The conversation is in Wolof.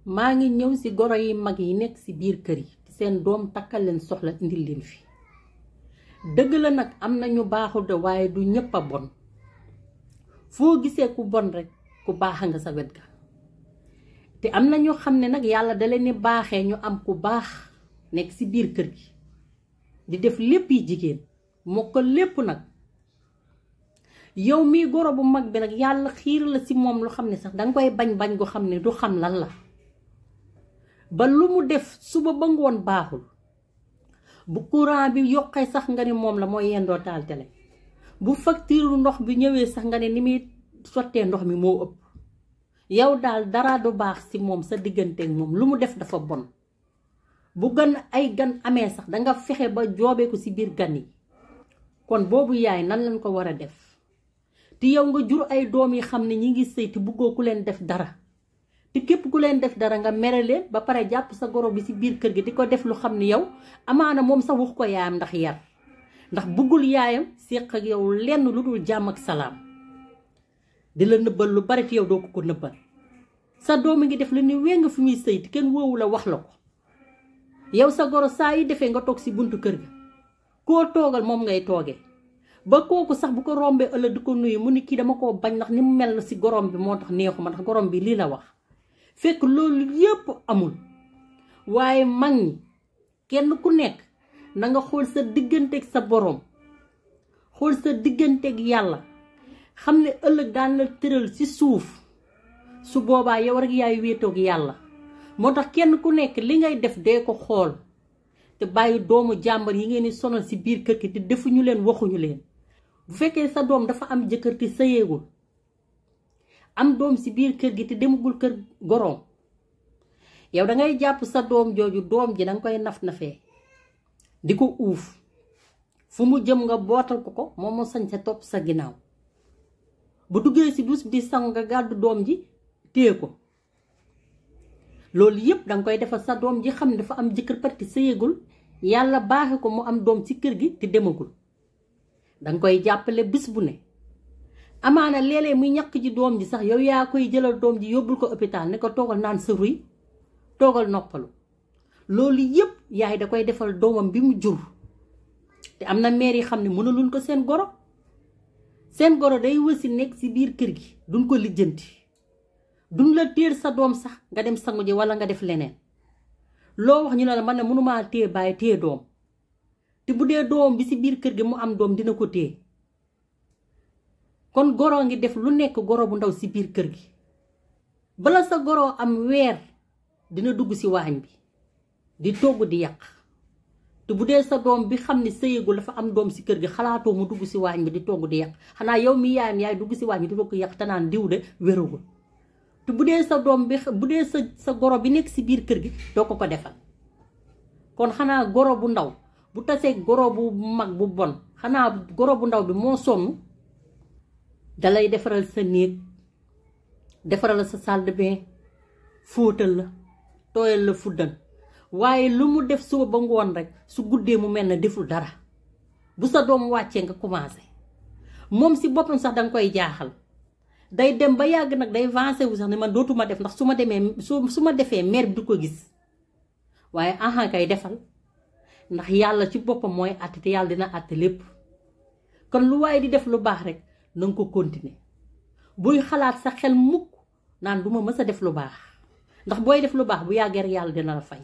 maa ngi ñëw ci goro yi mag yi nekk ci biir kër yi seen doom takkal leen soxla indil leen fi dëgg la nag am na ñu baaxul de waaye du ñëpp a bon foo gisee ku bon rek ku baax nga sa wet ga te am na ñoo xam ne nag yàlla da leen ni baaxee ñu am ku baax nekk ci biir kër gi di def lépp yi jigéen moo ko lépp nag yow mii goro bu mag bi nag yàlla xiir la ci moom lu xam ne sax danga koy bañ gu xam ne du xam lan la ba lu mu def suba ba ngoon baaxul bu courant bi yokkee sax nga ni moom la mooy yendoo taal télé bu facture ndox bi ñëwee sax nga ne ni muy sottee ndox mi moo ëpp yow daal dara du baax ci moom sa digganteeg moom lu mu def dafa bon bu gan ay gan amee sax danga fexe ba joobee ko ci biir gan yi kon boobu yaay nan lañ ko war a def te yow nga jur ay doom yi xam ne ñi ngi sëy te bëggoo ku leen def dara te képp ku leen def dara nga mere leen ba pare jàpp sa goro bi ci biir kër gi di ko def lu xam ne yow amaana moom sax wax ko yaayam ndax yar ndax bëggul yaayam séq ak yow lenn lu dul jàmm ak salaam di la nëbbal lu bari te yow doo ko nëbbal sa doom ngi def lu ni wéng fi muy sëy te kenn woowu la wax la ko yow sa goro saa yi defee nga toog ci buntu kër ga koo toogal moom ngay toogee ba kooku sax bu ko rombee ëllëg di ko nuyu mu ni kii dama koo bañ ndax ni mu mel na ci gorom bi moo tax neexuma ndax gorom bi lii la wax fekk loolu yépp amul waaye mag ñi kenn ku nekk na nga xool sa digganteeg sa borom xool sa digganteeg yàlla xam ne ëllëg daan la tëral ci suuf su boobaa yow rek yaay wéetoog yàlla moo tax kenn ku nekk li ngay def dee ko xool te bàyyi doomu jàmbar yi ngeen di sonal ci biir kër gi te defuñu leen waxuñu leen bu fekkee sa doom dafa am jëkkër te sëyeegul am doom ci biir kër gi te demagul kër goroom yow dangay jàpp sa doom jooju doom ji danga koy naf-nafee di ko uuf fu mu jëm nga bootal ko moom mu sañ sa topp sa ginnaaw bu duggee ci dus di sang nga gàddu doom ji téye ko loolu yépp danga koy defal sa doom ji xam ne dafa am jëkkër parce que sëyeegul yàlla baaxe ko mu am doom ci kër gi te demagul danga koy jàppale bis bu ne amaana léeg-léeg muy ñàkk ji doom ji sax yow yaa koy jëlal doom ji yóbbul ko hôpital ne ko toogal naan sa ruy toogal noppalu loolu yépp yaay da koy defal doomam bi mu jur te am na mère yi xam ne mënaluñ ko seen goro day wësi nekk ci biir kër gi duñ ko lijjanti duñ la téer sa doom sax nga dem sangu ji walla nga def leneen loo wax ñu ne la man ne mënumaa téye bàyyi téye doom te bu dee doom bi ci biir kër gi mu am doom dina ko téye kon goro ngi def lu nekk goro bu ndaw ci biir kër gi bala sa goro am weer dina dugg ci waañ bi di togg di yàq te bu dee sa doom bi xam ne sëyegul dafa am doom ci kër gi xalaatoo mu dugg ci waañ bi di togg di yàq xanaa yow mi yaayam yaay dugg ci waañ bi di togg yàq te naan diw de wérugul te bu dee sa doom bi bu dee sa goro bi nekk ci biir kër gi doo ko defal kon xanaa goro bu ndaw bu tasee goro bu mag bu bon xanaa goro bu ndaw bi moo sonn dalay defaral sa néeg defaral sa salle de bain fóotal la tooyal la fuddan waaye lu mu def suba ba ngoon rek su guddee mu mel na deful dara bu sa doom wàccee nga commencé moom ci boppam sax danga koy jaaxal day dem ba yàgg nag day avancé wu sax ne man dootuma def ndax su ma defee mère bi du ko gis waaye aha kay defal ndax yàlla ci boppam mooy àtte te yàlla dina àtte lépp kon lu waaye di def lu baax rek nanga ko continuer buy xalaat sa xel mukk naan duma mës a def lu baax ndax booy def lu baax bu yàggee rek yàlla dina la fay